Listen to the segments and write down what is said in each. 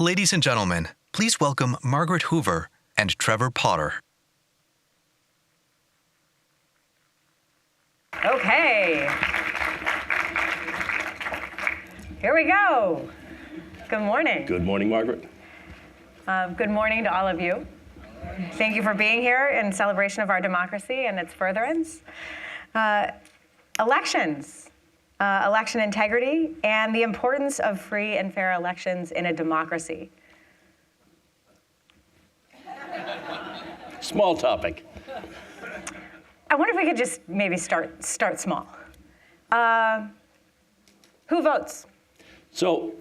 Ladies and gentlemen, please welcome Margaret Hoover and Trevor Potter. Okay. Here we go. Good morning. Good morning, Margaret. Good morning to all of you. Thank you for being here in celebration of our democracy and its furtherance. Elections, election integrity, and the importance of free and fair elections in a democracy. Small topic. I wonder if we could just maybe start small. Who votes? So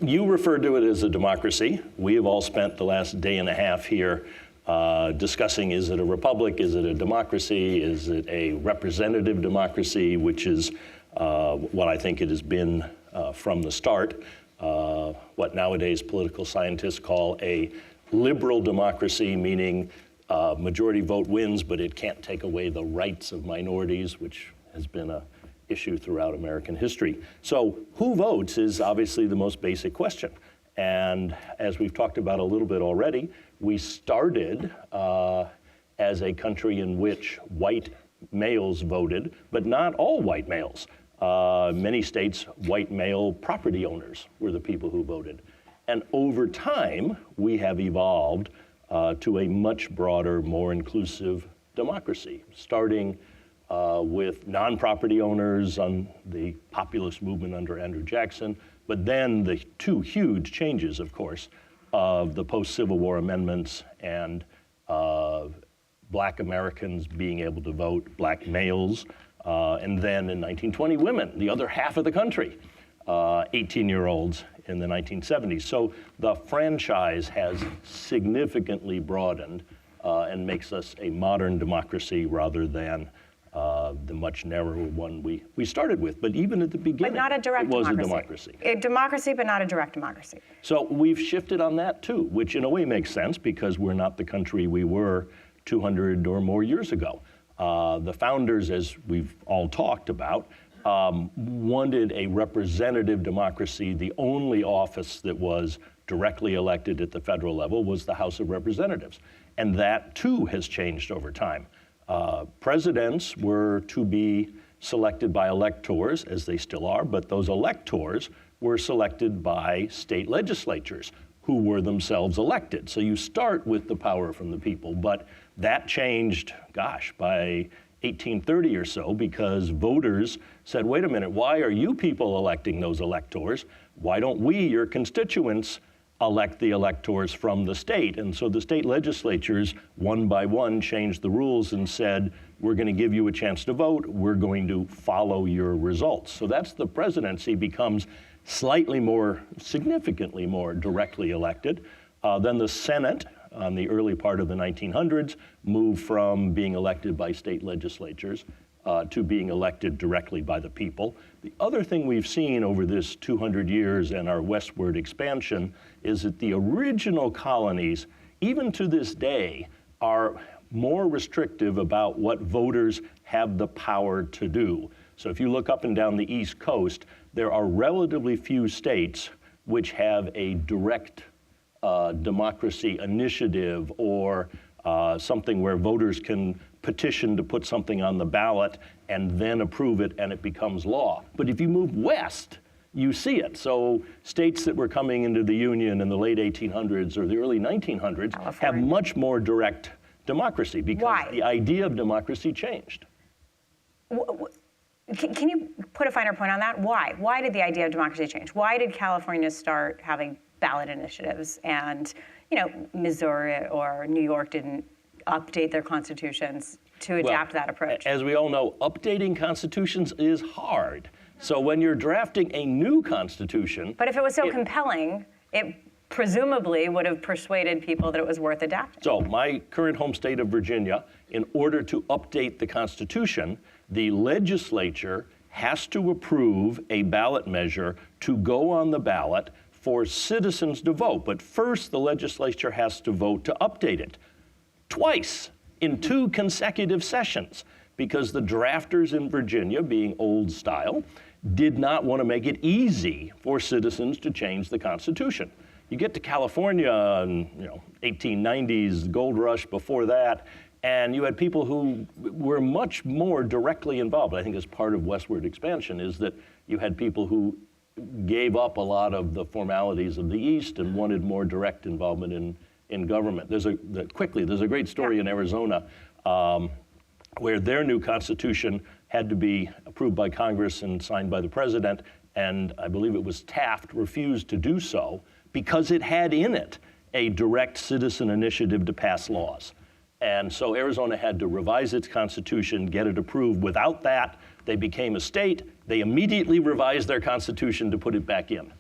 you referred to it as a democracy. We have all spent the last day and a half here discussing, is it a republic, is it a democracy, is it a representative democracy, which is what I think it has been from the start, what nowadays political scientists call a liberal democracy, meaning majority vote wins, but it can't take away the rights of minorities, which has been an issue throughout American history. So who votes is obviously the most basic question. And as we've talked about a little bit already, we started as a country in which white males voted, but not all white males. Many states, white male property owners were the people who voted. And over time, we have evolved to a much broader, more inclusive democracy, starting with non-property owners on the populist movement under Andrew Jackson, but then the two huge changes, of course, of the post-Civil War amendments and Black Americans being able to vote, Black males, and then in 1920, women, the other half of the country, 18-year-olds in the 1970s. So the franchise has significantly broadened and makes us a modern democracy rather than the much narrower one we started with. But even at the beginning, but not a direct it was democracy. a democracy. A democracy, but not a direct democracy. So we've shifted on that too, which in a way makes sense because we're not the country we were 200 or more years ago. The founders, as we've all talked about, wanted a representative democracy. The only office that was directly elected at the federal level was the House of Representatives. And that too has changed over time. Presidents were to be selected by electors, as they still are, but those electors were selected by state legislatures who were themselves elected. So you start with the power from the people, but that changed, gosh, by 1830 or so, because voters said, wait a minute, why are you people electing those electors? Why don't we, your constituents, elect the electors from the state? And so the state legislatures, one by one, changed the rules and said, we're going to give you a chance to vote, we're going to follow your results. So that's the presidency becomes slightly more, significantly more directly elected. Then the Senate, on the early part of the 1900s, moved from being elected by state legislatures to being elected directly by the people. The other thing we've seen over this 200 years and our westward expansion is that the original colonies, even to this day, are more restrictive about what voters have the power to do. So if you look up and down the East Coast, there are relatively few states which have a direct democracy initiative or something where voters can petition to put something on the ballot and then approve it and it becomes law. But if you move west, you see it. So states that were coming into the Union in the late 1800s or the early 1900s have much more direct democracy because the idea of democracy changed. Can you put a finer point on that? Why? Why did the idea of democracy change? Why did California start having ballot initiatives and, Missouri or New York didn't update their constitutions to adapt that approach? As we all know, updating constitutions is hard. So when you're drafting a new constitution... But if it was so compelling, it presumably would have persuaded people that it was worth adapting. So my current home state of Virginia, in order to update the Constitution, the legislature has to approve a ballot measure to go on the ballot for citizens to vote. But first, the legislature has to vote to update it twice in 2 consecutive sessions because the drafters in Virginia, being old style, did not want to make it easy for citizens to change the Constitution. You get to California in 1890s, gold rush before that, and you had people who were much more directly involved. I think as part of westward expansion is that you had people who gave up a lot of the formalities of the East and wanted more direct involvement in government. There's a great story in Arizona where their new constitution had to be approved by Congress and signed by the president, and I believe it was Taft refused to do so because it had in it a direct citizen initiative to pass laws. And so Arizona had to revise its constitution, get it approved. Without that, they became a state. They immediately revised their constitution to put it back in.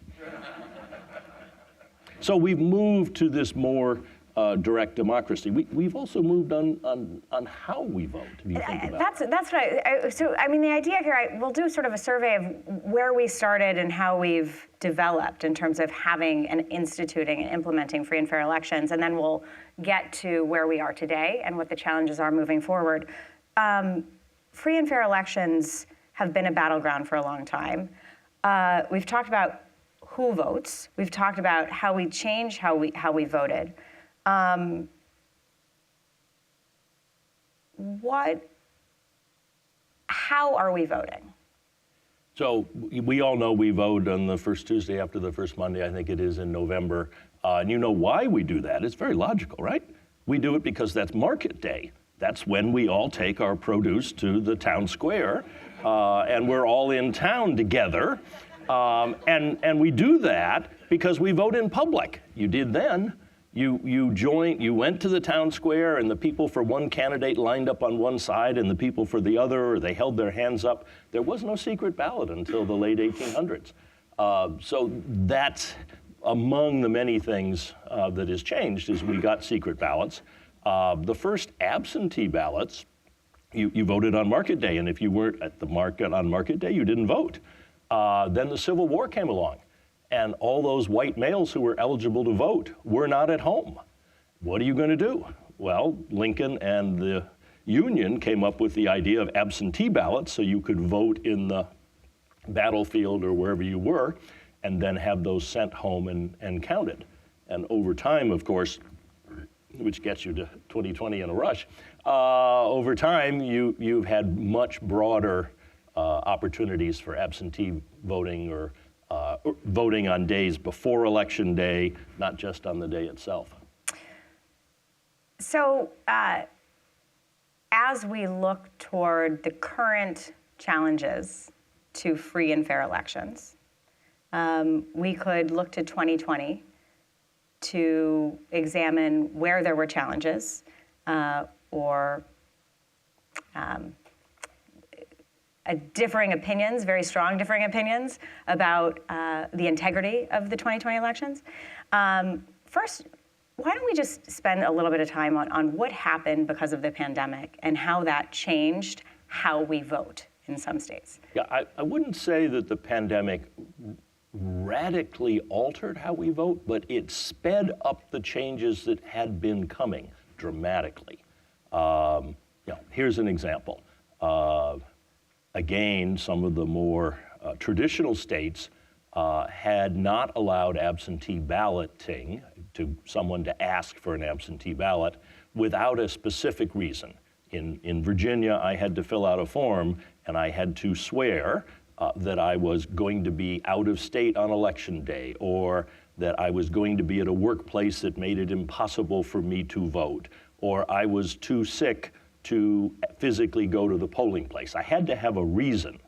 So we've moved to this more direct democracy. We've also moved on how we vote, if you think about it. That's what so I mean, the idea here, we'll do sort of a survey of where we started and how we've developed in terms of having and instituting and implementing free and fair elections, and then we'll get to where we are today and what the challenges are moving forward. Free and fair elections have been a battleground for a long time. We've talked about who votes. We've talked about how we change how we voted. How are we voting? So we all know we vote on the first Tuesday after the first Monday, I think it is in November. And you know why we do that. It's very logical, right? We do it because that's market day. That's when we all take our produce to the town square, and we're all in town together. And we do that because we vote in public. You did then. You went to the town square, and the people for one candidate lined up on one side and the people for the other, or they held their hands up. There was no secret ballot until the late 1800s. So that's among the many things that has changed is we got secret ballots. The first absentee ballots, you voted on market day, and if you weren't at the market on market day, you didn't vote. Then the Civil War came along. And all those white males who were eligible to vote were not at home. What are you going to do? Well, Lincoln and the Union came up with the idea of absentee ballots so you could vote in the battlefield or wherever you were and then have those sent home and counted. And over time, of course, which gets you to 2020 in a rush, over time you've had much broader opportunities for absentee voting or voting on days before Election Day, not just on the day itself. So as we look toward the current challenges to free and fair elections, we could look to 2020 to examine where there were challenges or differing opinions, very strong differing opinions about the integrity of the 2020 elections. First, why don't we just spend a little bit of time on what happened because of the pandemic and how that changed how we vote in some states? Yeah, I wouldn't say that the pandemic radically altered how we vote, but it sped up the changes that had been coming dramatically. Here's an example. Again, some of the more traditional states had not allowed absentee balloting to someone to ask for an absentee ballot without a specific reason. In Virginia, I had to fill out a form and I had to swear that I was going to be out of state on election day, or that I was going to be at a workplace that made it impossible for me to vote, or I was too sick to physically go to the polling place. I had to have a reason.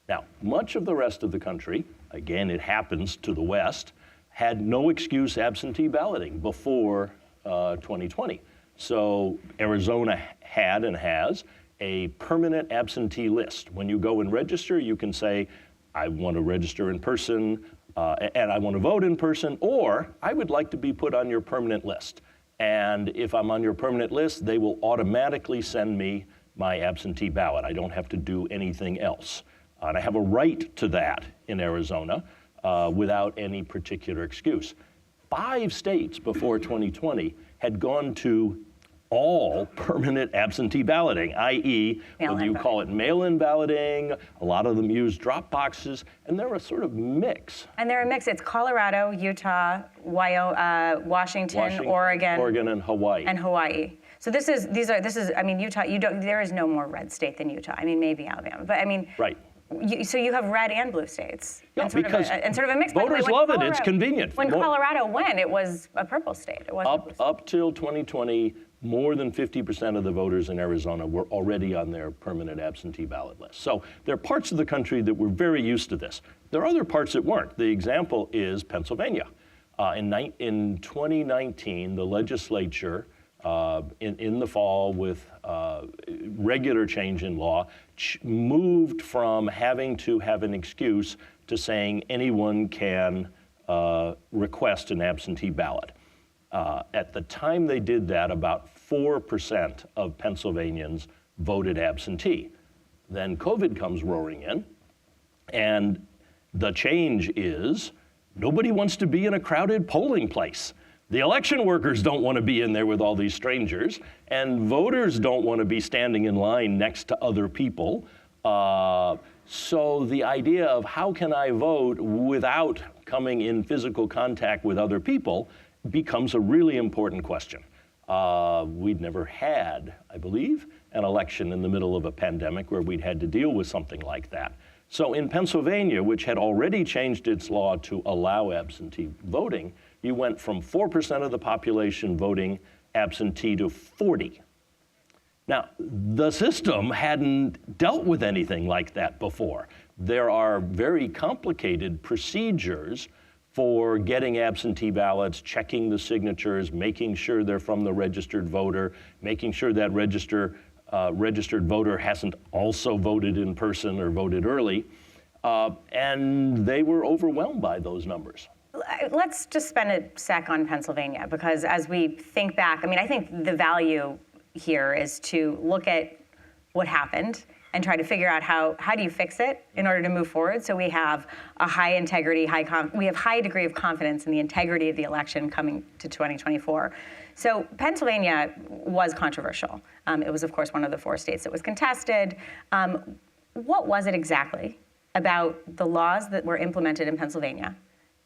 Now, much of the rest of the country, again, it happens to the West, had no excuse absentee balloting before 2020. So Arizona had and has a permanent absentee list. When you go and register, you can say, I want to register in person, and I want to vote in person, or I would like to be put on your permanent list. And if I'm on your permanent list, they will automatically send me my absentee ballot. I don't have to do anything else. And I have a right to that in Arizona without any particular excuse. 5 states before 2020 had gone to all permanent absentee balloting, i.e., whether you call it mail-in balloting, a lot of them use drop boxes, and they're a sort of mix. And they're a mix. It's Colorado, Utah, Washington, Oregon, and Hawaii. So this is Utah. There is no more red state than Utah. I mean, maybe Alabama, but I mean, right. So you have red and blue states, Yeah, and sort because of a mix. voters love it. It's convenient. When Colorado went, it was a purple state. It wasn't up till 2020, more than 50% of the voters in Arizona were already on their permanent absentee ballot list. So there are parts of the country that were very used to this. There are other parts that weren't. The example is Pennsylvania. In 2019, the legislature, in the fall with regular change in law, moved from having to have an excuse to saying anyone can request an absentee ballot. At the time they did that, about 4% of Pennsylvanians voted absentee. Then COVID comes roaring in, and the change is nobody wants to be in a crowded polling place. The election workers don't want to be in there with all these strangers, and voters don't want to be standing in line next to other people. So the idea of how can I vote without coming in physical contact with other people becomes a really important question. We'd never had, I believe, an election in the middle of a pandemic where we'd had to deal with something like that. So in Pennsylvania, which had already changed its law to allow absentee voting, you went from 4% of the population voting absentee to 40%. Now, the system hadn't dealt with anything like that before. There are very complicated procedures for getting absentee ballots, checking the signatures, making sure they're from the registered voter, making sure that registered voter hasn't also voted in person or voted early. And they were overwhelmed by those numbers. Let's just spend a sec on Pennsylvania, because as we think back, I mean, I think the value here is to look at what happened and try to figure out how do you fix it in order to move forward. So we have a high integrity, we have high degree of confidence in the integrity of the election coming to 2024. So Pennsylvania was controversial. It was, of course, one of the 4 states that was contested. What was it exactly about the laws that were implemented in Pennsylvania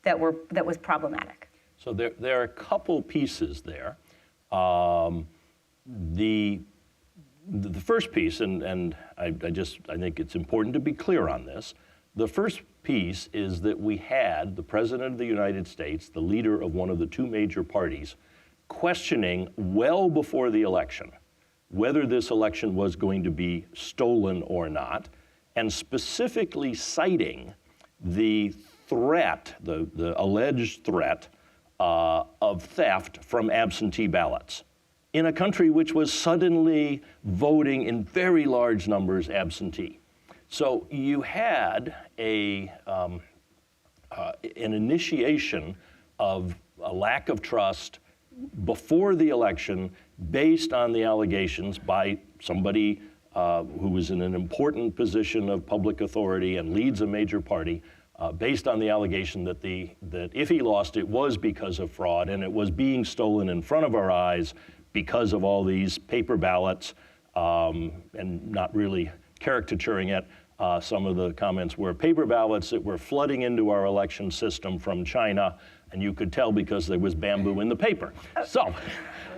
that was problematic? So there are a couple pieces there. The first piece, and I think it's important to be clear on this. The first piece is that we had the President of the United States, the leader of one of the 2 major parties, questioning well before the election whether this election was going to be stolen or not, and specifically citing the threat, the alleged threat of theft from absentee ballots in a country which was suddenly voting in very large numbers absentee. So you had an initiation of a lack of trust before the election based on the allegations by somebody who was in an important position of public authority and leads a major party, based on the allegation that if he lost, it was because of fraud and it was being stolen in front of our eyes because of all these paper ballots, and not really caricaturing it. Some of the comments were paper ballots that were flooding into our election system from China, and you could tell because there was bamboo in the paper. So.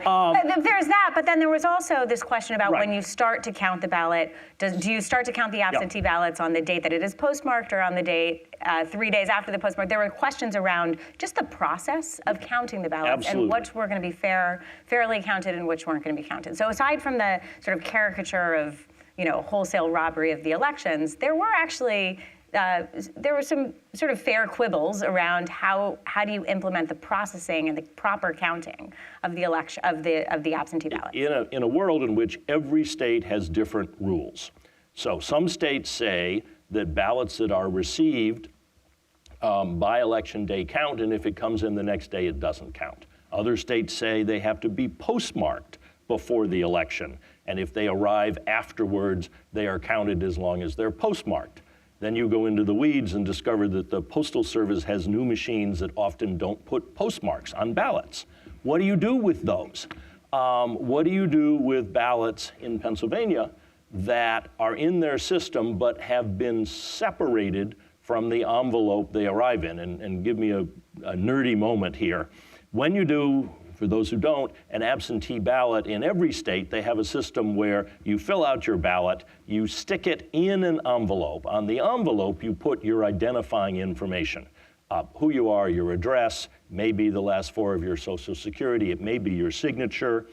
There's that, but then there was also this question about Right. when you start to count the ballot, do you start to count the absentee ballots on the date that it is postmarked or on the date 3 days after the postmark? There were questions around just the process of counting the ballots Absolutely. and which were going to be fairly counted and which weren't going to be counted. So aside from the sort of caricature of wholesale robbery of the elections, there were actually there were some sort of fair quibbles around how do you implement the processing and the proper counting of the election of the absentee ballots. In a world in which every state has different rules. So some states say that ballots that are received by election day count, and if it comes in the next day, it doesn't count. Other states say they have to be postmarked before the election, and if they arrive afterwards, they are counted as long as they're postmarked. Then you go into the weeds and discover that the Postal Service has new machines that often don't put postmarks on ballots. What do you do with those? What do you do with ballots in Pennsylvania that are in their system but have been separated from the envelope they arrive in? And give me a nerdy moment here. When you do, for those who don't, an absentee ballot in every state, they have a system where you fill out your ballot, you stick it in an envelope. On the envelope, you put your identifying information. Who you are, your address, maybe the last four of your Social Security, it may be your signature.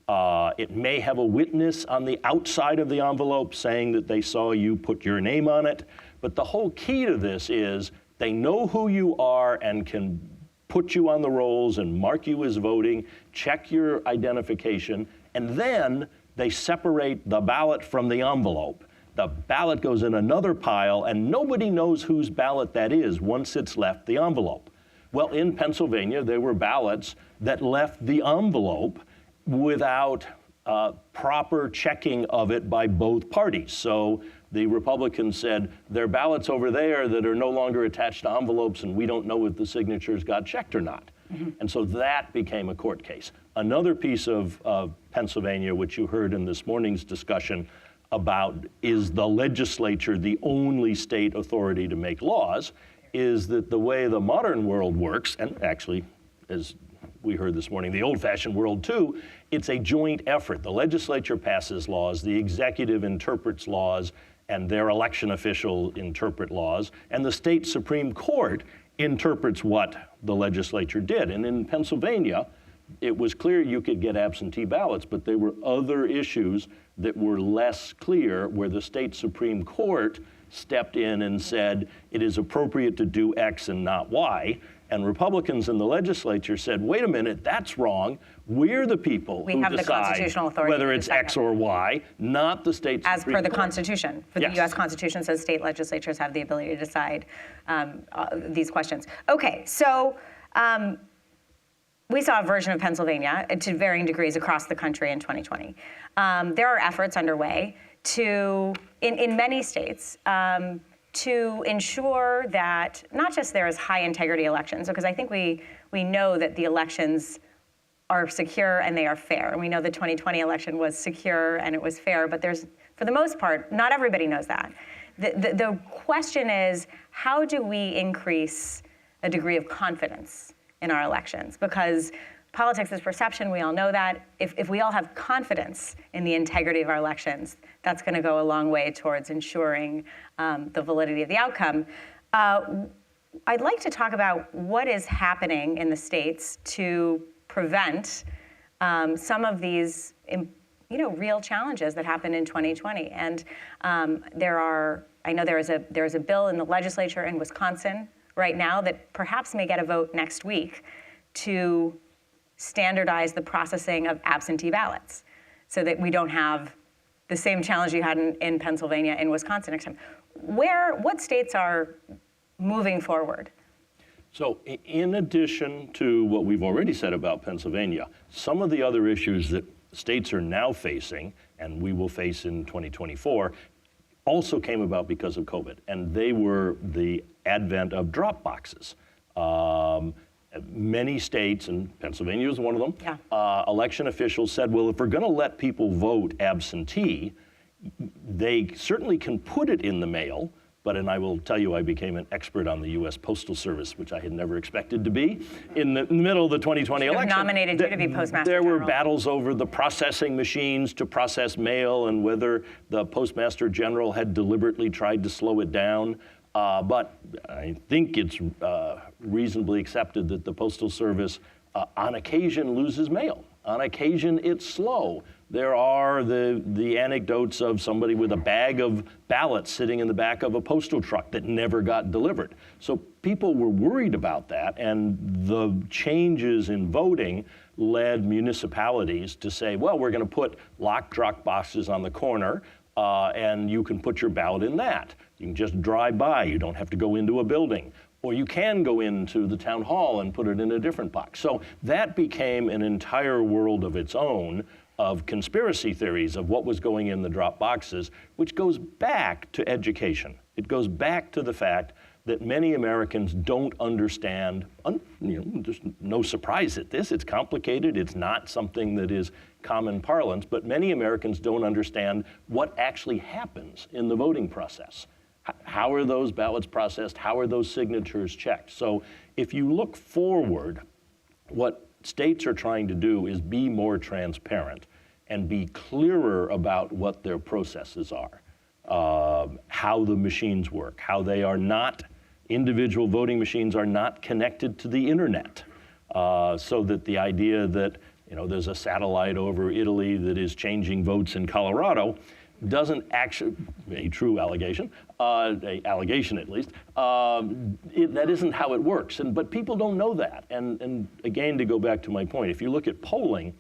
It may have a witness on the outside of the envelope saying that they saw you put your name on it. But the whole key to this is they know who you are and can put you on the rolls and mark you as voting, check your identification, and then they separate the ballot from the envelope. The ballot goes in another pile, and nobody knows whose ballot that is once it's left the envelope. Well, in Pennsylvania, there were ballots that left the envelope without proper checking of it by both parties. So the Republicans said, there are ballots over there that are no longer attached to envelopes, and we don't know if the signatures got checked or not. Mm-hmm. And so that became a court case. Another piece of Pennsylvania, which you heard in this morning's discussion, about is the legislature the only state authority to make laws, is that the way the modern world works, and actually, as we heard this morning, the old-fashioned world too, it's a joint effort. The legislature passes laws, the executive interprets laws, and their election officials interpret laws, and the state Supreme Court interprets what the legislature did. And in Pennsylvania, it was clear you could get absentee ballots, but there were other issues that were less clear where the state Supreme Court stepped in and said it is appropriate to do X and not Y. And Republicans in the legislature said, wait a minute, that's wrong. We're the people who have the constitutional decide authority whether it's X or Y, not the state Supreme Court. As per the Constitution. For Yes. the U.S. Constitution says state legislatures have the ability to decide these questions. Okay, so we saw a version of Pennsylvania to varying degrees across the country in 2020. There are efforts underway to, in many states, to ensure that not just there is high integrity elections, because I think we know that the elections are secure and they are fair. And we know the 2020 election was secure and it was fair, but there's, for the most part, not everybody knows that. The question is, how do we increase a degree of confidence in our elections? Because politics is perception, we all know that. If we all have confidence in the integrity of our elections, that's going to go a long way towards ensuring the validity of the outcome. I'd like to talk about what is happening in the states to prevent some of these real challenges that happened in 2020. And I know there is a bill in the legislature in Wisconsin right now that perhaps may get a vote next week to standardize the processing of absentee ballots so that we don't have the same challenge you had in Pennsylvania and Wisconsin next time. What states are moving forward? So in addition to what we've already said about Pennsylvania, some of the other issues that states are now facing, and we will face in 2024, also came about because of COVID, and they were the advent of drop boxes. Many states, and Pennsylvania was one of them, election officials said, well, if we're going to let people vote absentee, they certainly can put it in the mail, and I will tell you, I became an expert on the U.S. Postal Service, which I had never expected to be, in the middle of the 2020 election. Nominated you to be Postmaster There General. were battles over the processing machines to process mail and whether the Postmaster General had deliberately tried to slow it down. But I think it's reasonably accepted that the Postal Service on occasion loses mail. On occasion, it's slow. There are the anecdotes of somebody with a bag of ballots sitting in the back of a postal truck that never got delivered. So people were worried about that, and the changes in voting led municipalities to say, well, we're going to put locked drop boxes on the corner, and you can put your ballot in that. You can just drive by. You don't have to go into a building. Or you can go into the town hall and put it in a different box. So that became an entire world of its own of conspiracy theories of what was going in the drop boxes, which goes back to education. It goes back to the fact that many Americans don't understand. There's no surprise at this. It's complicated. It's not something that is common parlance, but many Americans don't understand what actually happens in the voting process. How are those ballots processed? How are those signatures checked? So if you look forward, what states are trying to do is be more transparent and be clearer about what their processes are, how the machines work, how they are not, individual voting machines are not connected to the internet, so that the idea that there's a satellite over Italy that is changing votes in Colorado doesn't actually, a true allegation, a allegation at least, that isn't how it works. But people don't know that. And again, to go back to my point, if you look at polling,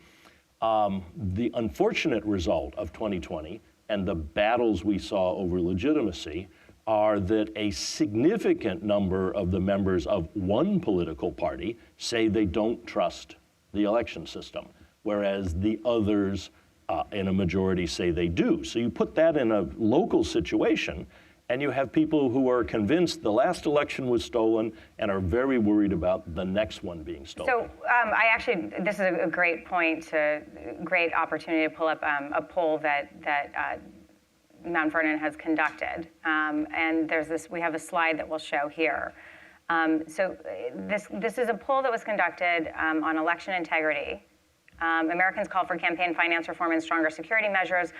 the unfortunate result of 2020 and the battles we saw over legitimacy are that a significant number of the members of one political party say they don't trust the election system, whereas the others in a majority say they do. So you put that in a local situation, and you have people who are convinced the last election was stolen and are very worried about the next one being stolen. So this is a great point, great opportunity to pull up a poll that Mount Vernon has conducted. And we have a slide that we'll show here. So this is a poll that was conducted on election integrity. Americans call for campaign finance reform and stronger security measures.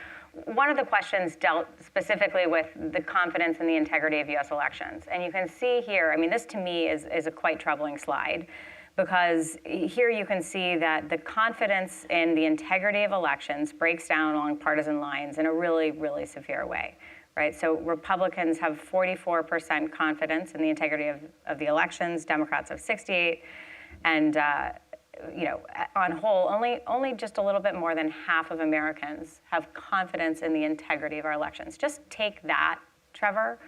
One of the questions dealt specifically with the confidence in the integrity of U.S. elections. And you can see here, this to me is a quite troubling slide, because here you can see that the confidence in the integrity of elections breaks down along partisan lines in a really, really severe way. Right? So Republicans have 44% confidence in the integrity of the elections, Democrats have 68%, and on whole, only just a little bit more than half of Americans have confidence in the integrity of our elections. Just take that, Trevor.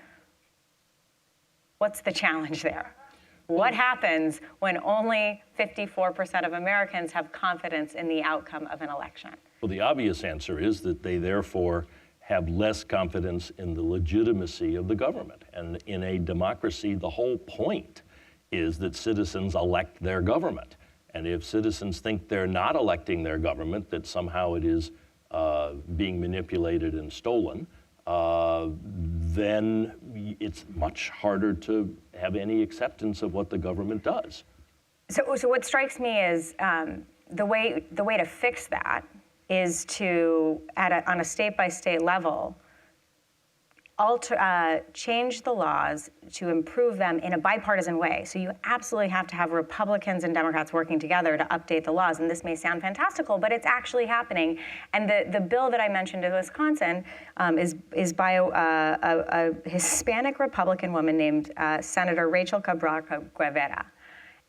What's the challenge there? What happens when only 54% of Americans have confidence in the outcome of an election? Well, the obvious answer is that they therefore have less confidence in the legitimacy of the government. And in a democracy, the whole point is that citizens elect their government. And if citizens think they're not electing their government, that somehow it is being manipulated and stolen, then it's much harder to have any acceptance of what the government does. So what strikes me is the way to fix that is to, on a state-by-state level, change the laws to improve them in a bipartisan way. So you absolutely have to have Republicans and Democrats working together to update the laws. And this may sound fantastical, but it's actually happening. And the bill that I mentioned in Wisconsin is by a Hispanic Republican woman named Senator Rachel Cabrera.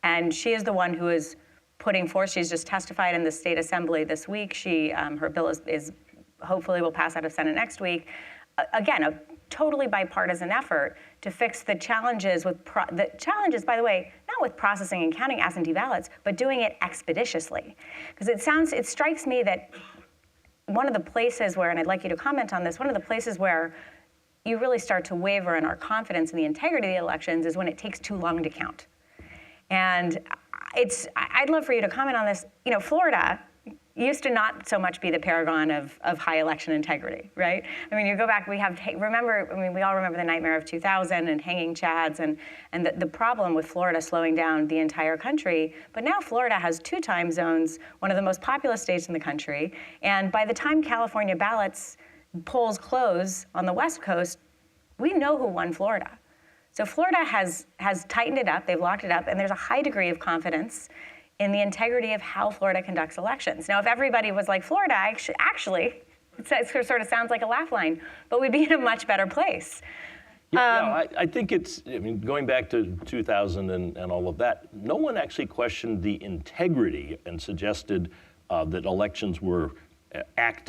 And she is the one who is putting forth, she's just testified in the state assembly this week. Her bill is hopefully will pass out of Senate next week. Again, a totally bipartisan effort to fix the challenges the challenges, by the way, not with processing and counting absentee ballots, but doing it expeditiously. Because it strikes me that one of the places where, and I'd like you to comment on this, one of the places where you really start to waver in our confidence in the integrity of the elections is when it takes too long to count. And I'd love for you to comment on this. Florida used to not so much be the paragon of high election integrity, right? You go back, we all remember the nightmare of 2000 and hanging chads and the problem with Florida slowing down the entire country. But now Florida has 2 time zones, one of the most populous states in the country. And by the time California polls close on the West Coast, we know who won Florida. So Florida has tightened it up, they've locked it up, and there's a high degree of confidence in the integrity of how Florida conducts elections. Now, if everybody was like Florida, actually, it sort of sounds like a laugh line, but we'd be in a much better place. I think it's, going back to 2000 and all of that, no one actually questioned the integrity and suggested that elections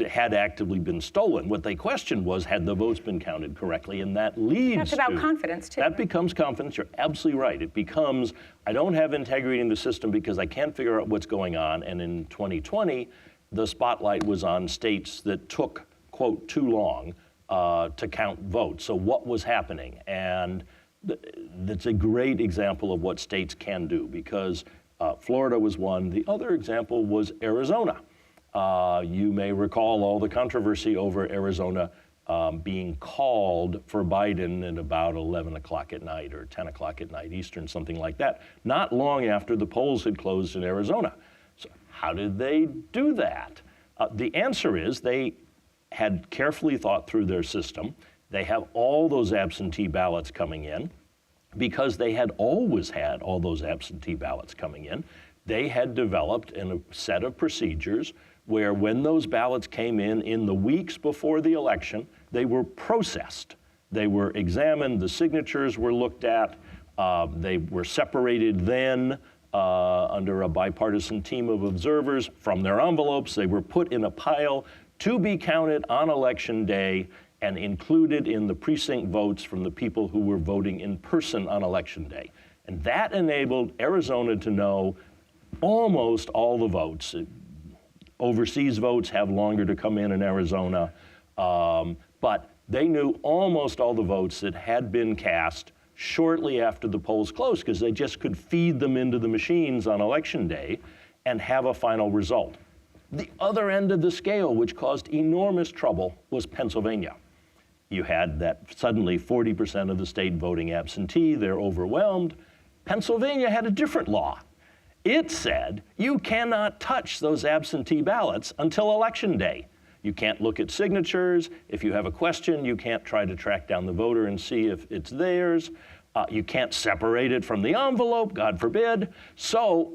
had actively been stolen. What they questioned was, had the votes been counted correctly? And that leads to... That's about confidence, too. That becomes confidence. You're absolutely right. It becomes, I don't have integrity in the system because I can't figure out what's going on. And in 2020, the spotlight was on states that took, quote, too long to count votes. So what was happening? And that's a great example of what states can do, because Florida was one. The other example was Arizona. You may recall all the controversy over Arizona being called for Biden at about 11 o'clock at night or 10 o'clock at night Eastern, something like that, not long after the polls had closed in Arizona. So how did they do that? The answer is they had carefully thought through their system. They have all those absentee ballots coming in. Because they had always had all those absentee ballots coming in, they had developed a set of procedures where when those ballots came in the weeks before the election, they were processed. They were examined, the signatures were looked at, they were separated then under a bipartisan team of observers from their envelopes. They were put in a pile to be counted on election day and included in the precinct votes from the people who were voting in person on election day. And that enabled Arizona to know almost all the votes. Overseas votes have longer to come in Arizona, but they knew almost all the votes that had been cast shortly after the polls closed, because they just could feed them into the machines on election day and have a final result. The other end of the scale, which caused enormous trouble, was Pennsylvania. You had that suddenly 40% of the state voting absentee, they're overwhelmed. Pennsylvania had a different law. It said you cannot touch those absentee ballots until election day. You can't look at signatures. If you have a question, you can't try to track down the voter and see if it's theirs. You can't separate it from the envelope, God forbid. So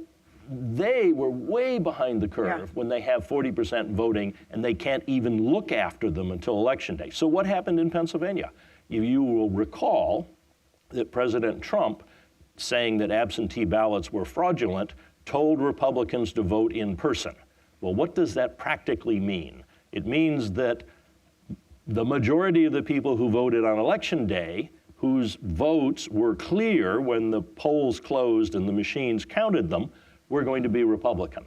they were way behind the curve when they have 40% voting and they can't even look after them until election day. So what happened in Pennsylvania? You will recall that President Trump, saying that absentee ballots were fraudulent, told Republicans to vote in person. Well, what does that practically mean? It means that the majority of the people who voted on election day, whose votes were clear when the polls closed and the machines counted them, were going to be Republican.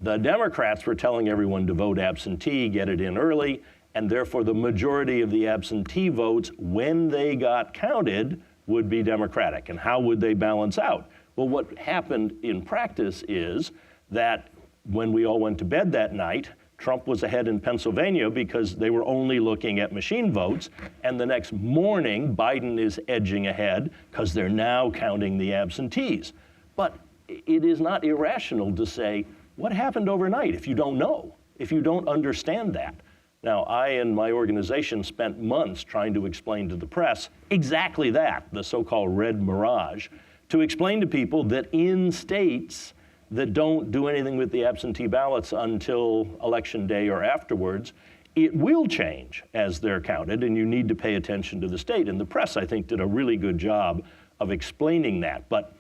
The Democrats were telling everyone to vote absentee, get it in early, and therefore the majority of the absentee votes, when they got counted, would be Democratic. And how would they balance out? Well, what happened in practice is that when we all went to bed that night, Trump was ahead in Pennsylvania because they were only looking at machine votes, and the next morning, Biden is edging ahead because they're now counting the absentees. But it is not irrational to say, what happened overnight if you don't know, if you don't understand that? Now, I and my organization spent months trying to explain to the press exactly that, the so-called red mirage, to explain to people that in states that don't do anything with the absentee ballots until election day or afterwards, it will change as they're counted, and you need to pay attention to the state. And the press, I think, did a really good job of explaining that. But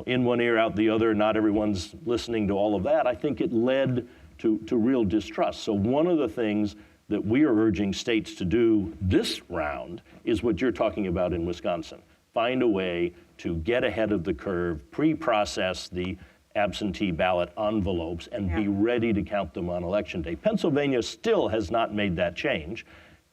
in one ear, out the other, not everyone's listening to all of that. I think it led to real distrust. So one of the things that we are urging states to do this round is what you're talking about in Wisconsin. Find a way to get ahead of the curve, pre-process the absentee ballot envelopes, and be ready to count them on election day. Pennsylvania still has not made that change.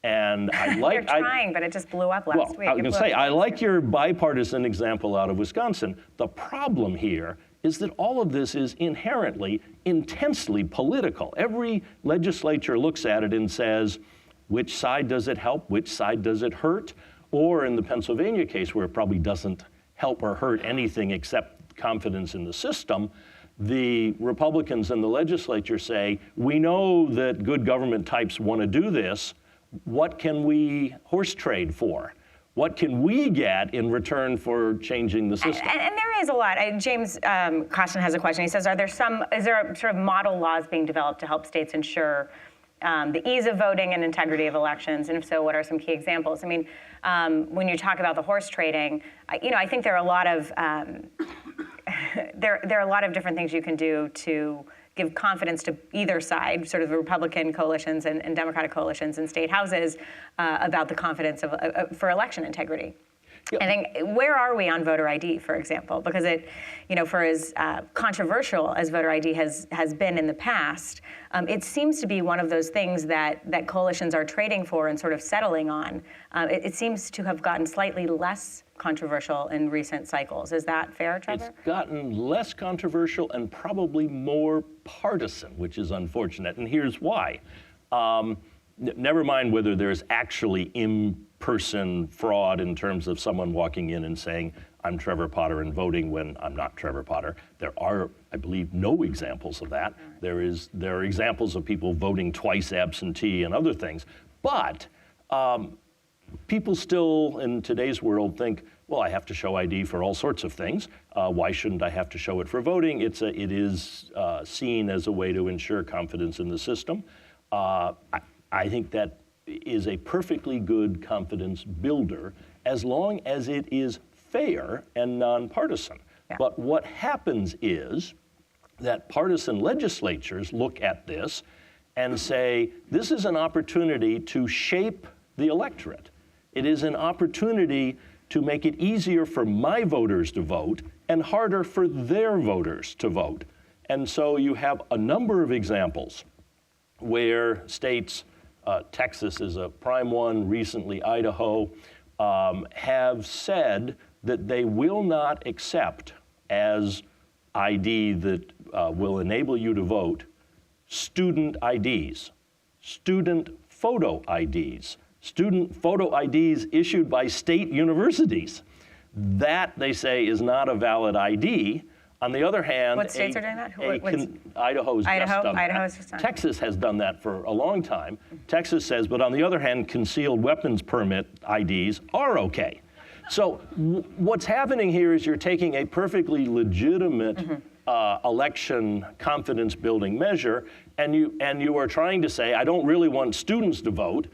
And I like— They're trying, but it just blew up last week. I was going to say, I like your bipartisan example out of Wisconsin. The problem here is that all of this is inherently intensely political. Every legislature looks at it and says, which side does it help? Which side does it hurt? Or in the Pennsylvania case, where it probably doesn't help or hurt anything except confidence in the system, the Republicans in the legislature say, we know that good government types want to do this. What can we horse trade for? What can we get in return for changing the system? And there is a lot. James Costin has a question. He says, is there sort of model laws being developed to help states ensure the ease of voting and integrity of elections? And if so, what are some key examples? I mean, when you talk about the horse trading, I think there are a lot of there are a lot of different things you can do to give confidence to either side, sort of the Republican coalitions and Democratic coalitions in state houses about the confidence for election integrity. Yep. I think, where are we on voter ID, for example? Because it, for as controversial as voter ID has been in the past, it seems to be one of those things that coalitions are trading for and sort of settling on. It seems to have gotten slightly less controversial in recent cycles. Is that fair, Trevor? It's gotten less controversial and probably more partisan, which is unfortunate. And here's why. Never mind whether there's actually in-person fraud in terms of someone walking in and saying, I'm Trevor Potter and voting when I'm not Trevor Potter. There are, I believe, no examples of that. There are examples of people voting twice absentee and other things. But people still, in today's world, think, well, I have to show ID for all sorts of things. Why shouldn't I have to show it for voting? It is seen as a way to ensure confidence in the system. I think that is a perfectly good confidence builder as long as it is fair and nonpartisan. Yeah. But what happens is that partisan legislatures look at this and say, this is an opportunity to shape the electorate. It is an opportunity to make it easier for my voters to vote and harder for their voters to vote. And so you have a number of examples where states, Texas is a prime one, recently Idaho, have said that they will not accept as ID that will enable you to vote student IDs, student photo IDs, student photo IDs issued by state universities. That, they say, is not a valid ID. On the other hand, what states are doing that? Idaho's just done that. Texas has done that for a long time. Texas says, but on the other hand, concealed weapons permit IDs are okay. So what's happening here is you're taking a perfectly legitimate election confidence building measure, and you are trying to say, I don't really want students to vote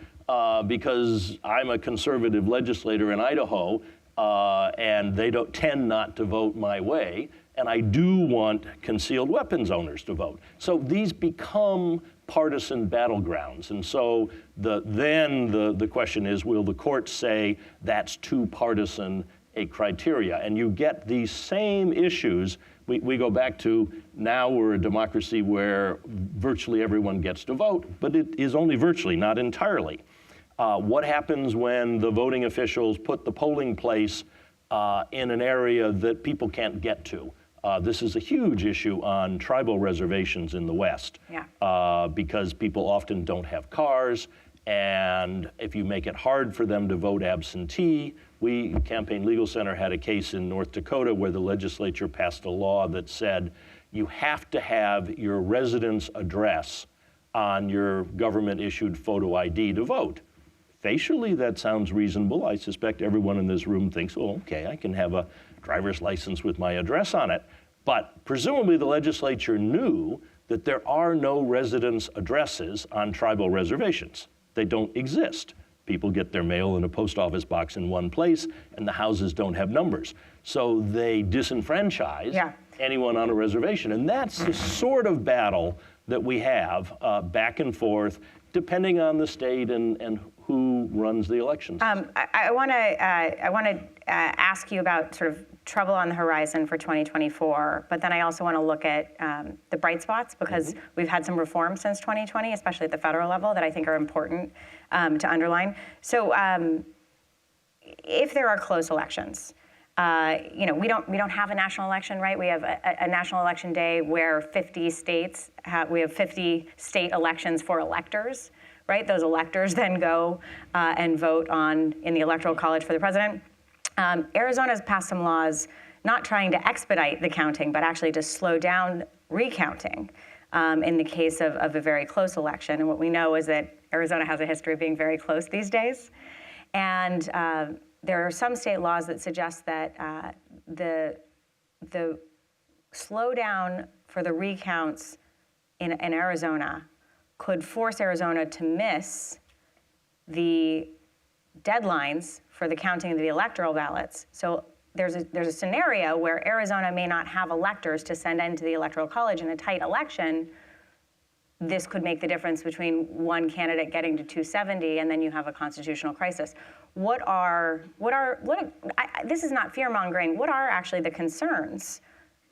because I'm a conservative legislator in Idaho, and they don't tend not to vote my way. And I do want concealed weapons owners to vote. So these become partisan battlegrounds. And so then the question is, will the courts say that's too partisan a criteria? And you get these same issues. We go back to now we're a democracy where virtually everyone gets to vote, but it is only virtually, not entirely. What happens when the voting officials put the polling place in an area that people can't get to? This is a huge issue on tribal reservations in the West, because people often don't have cars, and if you make it hard for them to vote absentee, Campaign Legal Center had a case in North Dakota where the legislature passed a law that said you have to have your residence address on your government-issued photo ID to vote. Facially, that sounds reasonable. I suspect everyone in this room thinks, oh, okay, I can have a driver's license with my address on it. But presumably the legislature knew that there are no residence addresses on tribal reservations. They don't exist. People get their mail in a post office box in one place, and the houses don't have numbers. So they disenfranchise anyone on a reservation. And that's the sort of battle that we have back and forth, depending on the state and who runs the elections. I want to ask you about sort of trouble on the horizon for 2024, but then I also want to look at the bright spots, because we've had some reforms since 2020, especially at the federal level, that I think are important to underline. So if there are close elections, we don't have a national election, right? We have a national election day where 50 states we have 50 state elections for electors, right? Those electors then go and vote in the Electoral College for the president. Arizona has passed some laws not trying to expedite the counting, but actually to slow down recounting in the case of a very close election. And what we know is that Arizona has a history of being very close these days. And there are some state laws that suggest that the slowdown for the recounts in Arizona could force Arizona to miss the deadlines for the counting of the electoral ballots. So there's a scenario where Arizona may not have electors to send into the Electoral College in a tight election. This could make the difference between one candidate getting to 270 and then you have a constitutional crisis. This is not fear-mongering. What are actually the concerns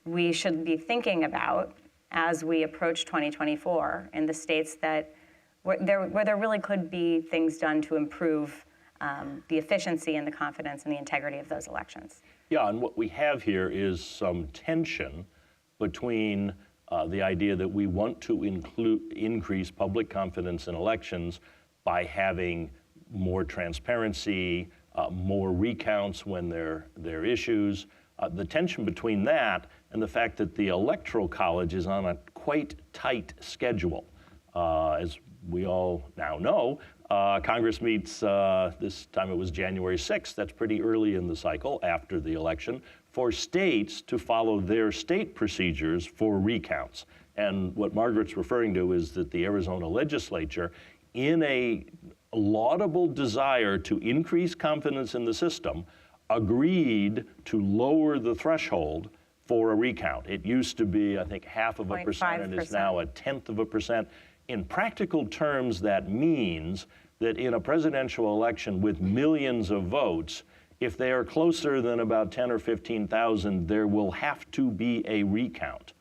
we should be thinking about as we approach 2024 in the states where there really could be things done to improve the efficiency and the confidence and the integrity of those elections. Yeah, and what we have here is some tension between the idea that we want to increase public confidence in elections by having more transparency, more recounts when there are issues. The tension between that and the fact that the Electoral College is on a quite tight schedule. As we all now know, Congress meets, this time it was January 6th, that's pretty early in the cycle after the election, for states to follow their state procedures for recounts. And what Margaret's referring to is that the Arizona legislature, in a laudable desire to increase confidence in the system, agreed to lower the threshold for a recount. It used to be, I think, 0.5%, and is now 0.1%. In practical terms, that means that in a presidential election with millions of votes, if they are closer than about 10 or 15,000, there will have to be a recount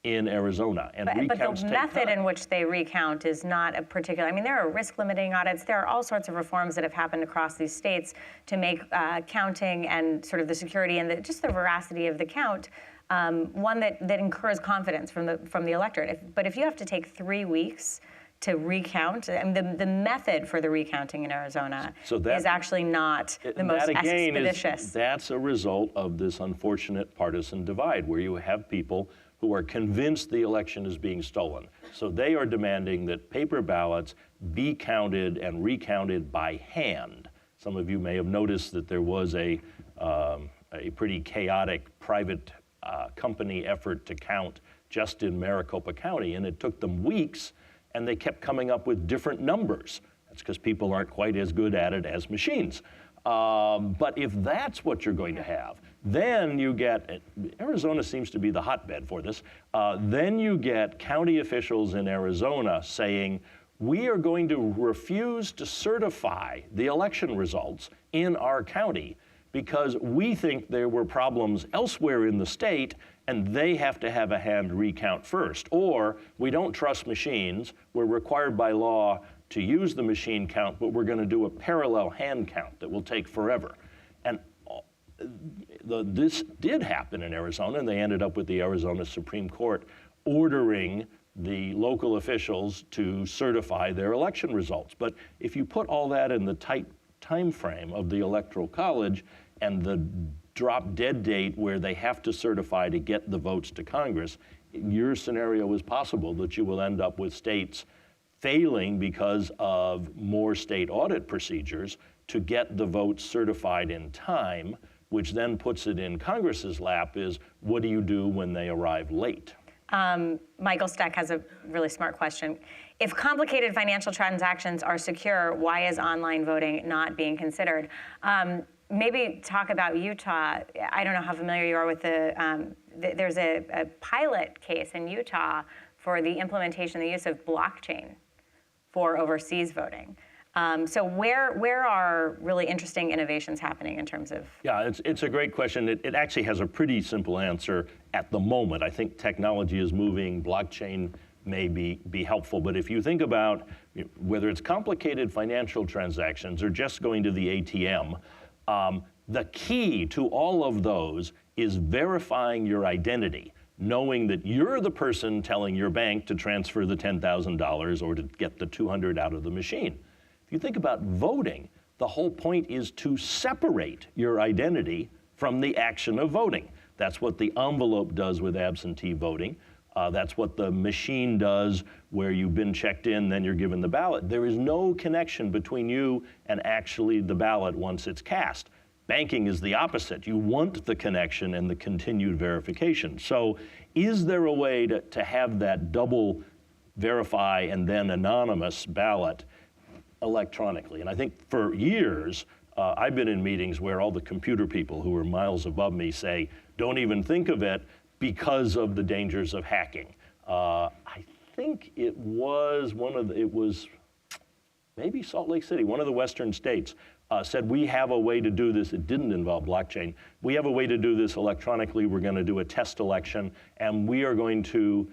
in Arizona. And but the method in which they recount is not a particular, I mean, there are risk limiting audits. There are all sorts of reforms that have happened across these states to make counting and sort of the security and just the veracity of the count one that incurs confidence from the electorate. But if you have to take 3 weeks to recount, I mean, the method for the recounting in Arizona is actually not the most expeditious. That's a result of this unfortunate partisan divide where you have people who are convinced the election is being stolen. So they are demanding that paper ballots be counted and recounted by hand. Some of you may have noticed that there was a pretty chaotic private company effort to count just in Maricopa County, and it took them weeks, and they kept coming up with different numbers. That's because people aren't quite as good at it as machines. But if that's what you're going to have, then you get, Arizona seems to be the hotbed for this, then you get county officials in Arizona saying, we are going to refuse to certify the election results in our county because we think there were problems elsewhere in the state and they have to have a hand recount first. Or we don't trust machines, we're required by law to use the machine count, but we're going to do a parallel hand count that will take forever. And this did happen in Arizona, and they ended up with the Arizona Supreme Court ordering the local officials to certify their election results. But if you put all that in the tight time frame of the Electoral College and the drop dead date where they have to certify to get the votes to Congress, your scenario is possible that you will end up with states failing because of more state audit procedures to get the votes certified in time, which then puts it in Congress's lap is, what do you do when they arrive late? Michael Steck has a really smart question. If complicated financial transactions are secure, why is online voting not being considered? Maybe talk about Utah. I don't know how familiar you are with there's a pilot case in Utah for the implementation, the use of blockchain for overseas voting. So where are really interesting innovations happening in terms of? Yeah, it's a great question. It actually has a pretty simple answer at the moment. I think technology is moving, blockchain may be helpful, but if you think about whether it's complicated financial transactions or just going to the ATM, the key to all of those is verifying your identity, knowing that you're the person telling your bank to transfer the $10,000 or to get the $200 out of the machine. If you think about voting, the whole point is to separate your identity from the action of voting. That's what the envelope does with absentee voting. That's what the machine does where you've been checked in, then you're given the ballot. There is no connection between you and actually the ballot once it's cast. Banking is the opposite. You want the connection and the continued verification. So is there a way to have that double verify and then anonymous ballot electronically? And I think for years, I've been in meetings where all the computer people who are miles above me say, don't even think of it because of the dangers of hacking. I think it was maybe Salt Lake City, one of the western states, said we have a way to do this. It didn't involve blockchain. We have a way to do this electronically. We're going to do a test election, and we are going to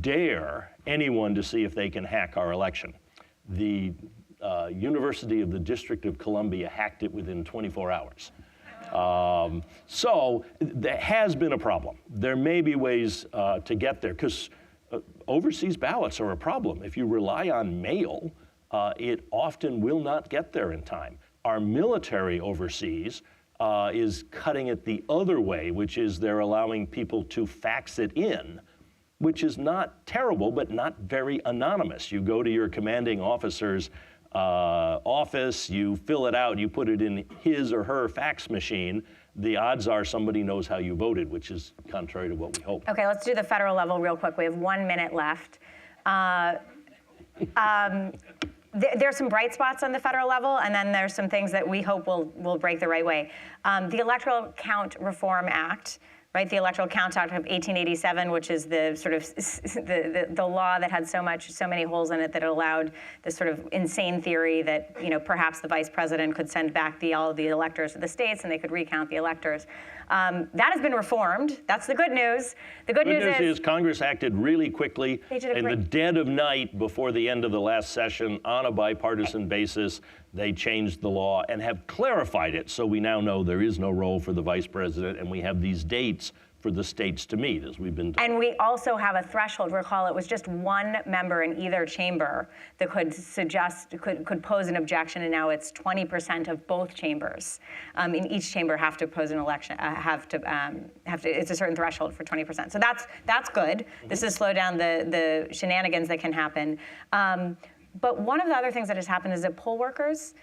dare anyone to see if they can hack our election. The University of the District of Columbia hacked it within 24 hours. So there has been a problem. There may be ways to get there, because overseas ballots are a problem. If you rely on mail, it often will not get there in time. Our military overseas is cutting it the other way, which is they're allowing people to fax it in, which is not terrible, but not very anonymous. You go to your commanding officer's office, you fill it out, you put it in his or her fax machine. The odds are somebody knows how you voted, which is contrary to what we hope. Okay, let's do the federal level real quick. We have 1 minute left. There's some bright spots on the federal level, and then there's some things that we hope will break the right way. The Electoral Count Reform Act, right? The Electoral Count Act of 1887, which is the sort of the law that had so many holes in it that it allowed this sort of insane theory that, you know, perhaps the vice president could send back all of the electors to the states and they could recount the electors. That has been reformed. That's the good news. The good news is Congress acted really quickly in the dead of night before the end of the last session on a bipartisan basis. They changed the law and have clarified it, so we now know there is no role for the vice president, and we have these dates for the states to meet, as we've been told. And we also have a threshold. Recall, it was just one member in either chamber that could pose an objection, and now it's 20% of both chambers. In each chamber have to pose an election, it's a certain threshold for 20%. So that's good. Mm-hmm. This has slowed down the shenanigans that can happen. But one of the other things that has happened is that poll workers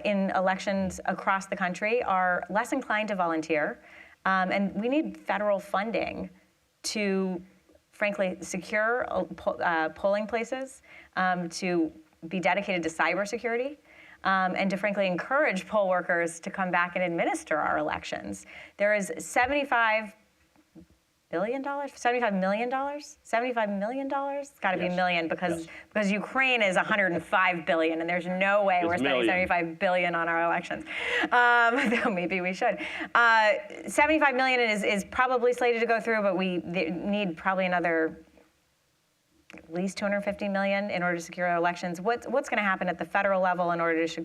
in elections across the country are less inclined to volunteer. And we need federal funding to, frankly, secure polling places, to be dedicated to cybersecurity, and to, frankly, encourage poll workers to come back and administer our elections. There is $75 billion, $75 million, $75 million. It's got to be a million because Ukraine is $105 billion, and there's no way we're spending $75 billion on our elections. Though maybe we should. $75 million is probably slated to go through, but we need probably another at least $250 million in order to secure our elections. What's going to happen at the federal level in order to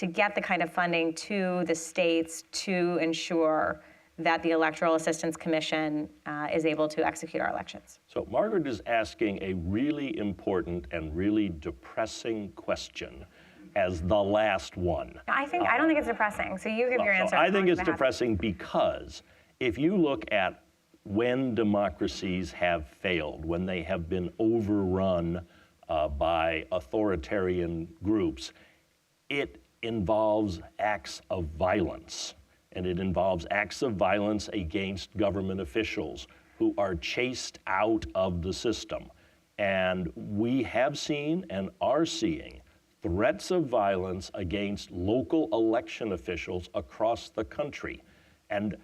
get the kind of funding to the states to ensure that the Electoral Assistance Commission is able to execute our elections? So Margaret is asking a really important and really depressing question as the last one. I don't think it's depressing, so you give your answer. I think it's depressing because if you look at when democracies have failed, when they have been overrun by authoritarian groups, it involves acts of violence. And it involves acts of violence against government officials who are chased out of the system. And we have seen and are seeing threats of violence against local election officials across the country. And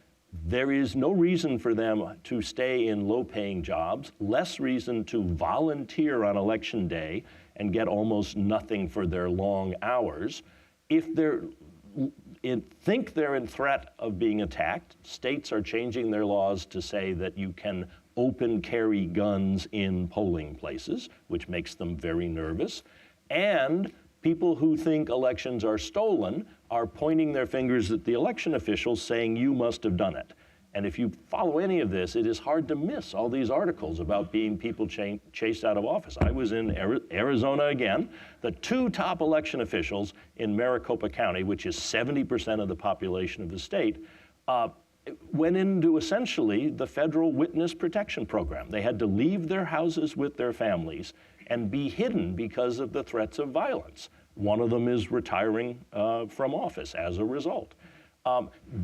there is no reason for them to stay in low-paying jobs, less reason to volunteer on election day and get almost nothing for their long hours. If they're think they're in threat of being attacked, states are changing their laws to say that you can open carry guns in polling places, which makes them very nervous. And people who think elections are stolen are pointing their fingers at the election officials saying, you must have done it. And if you follow any of this, it is hard to miss all these articles about being people chased out of office. I was in Arizona again. The two top election officials in Maricopa County, which is 70% of the population of the state, went into essentially the federal witness protection program. They had to leave their houses with their families and be hidden because of the threats of violence. One of them is retiring from office as a result.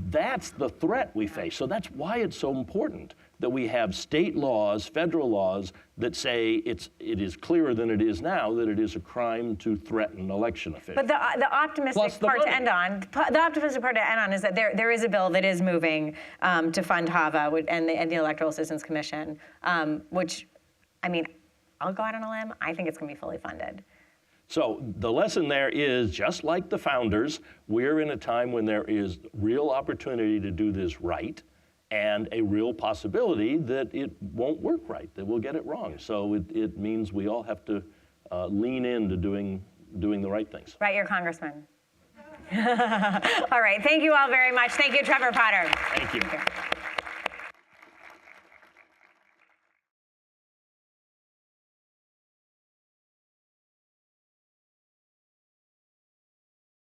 That's the threat we face. So that's why it's so important that we have state laws, federal laws that say it is clearer than it is now that it is a crime to threaten election officials. But the optimistic part to end on, is that there is a bill that is moving to fund HAVA and the Electoral Assistance Commission, which, I mean, I'll go out on a limb. I think it's going to be fully funded. So the lesson there is, just like the founders, we're in a time when there is real opportunity to do this right and a real possibility that it won't work right, that we'll get it wrong. So it means we all have to lean into doing doing the right things. Right, your congressman. All right, thank you all very much. Thank you, Trevor Potter. Thank you.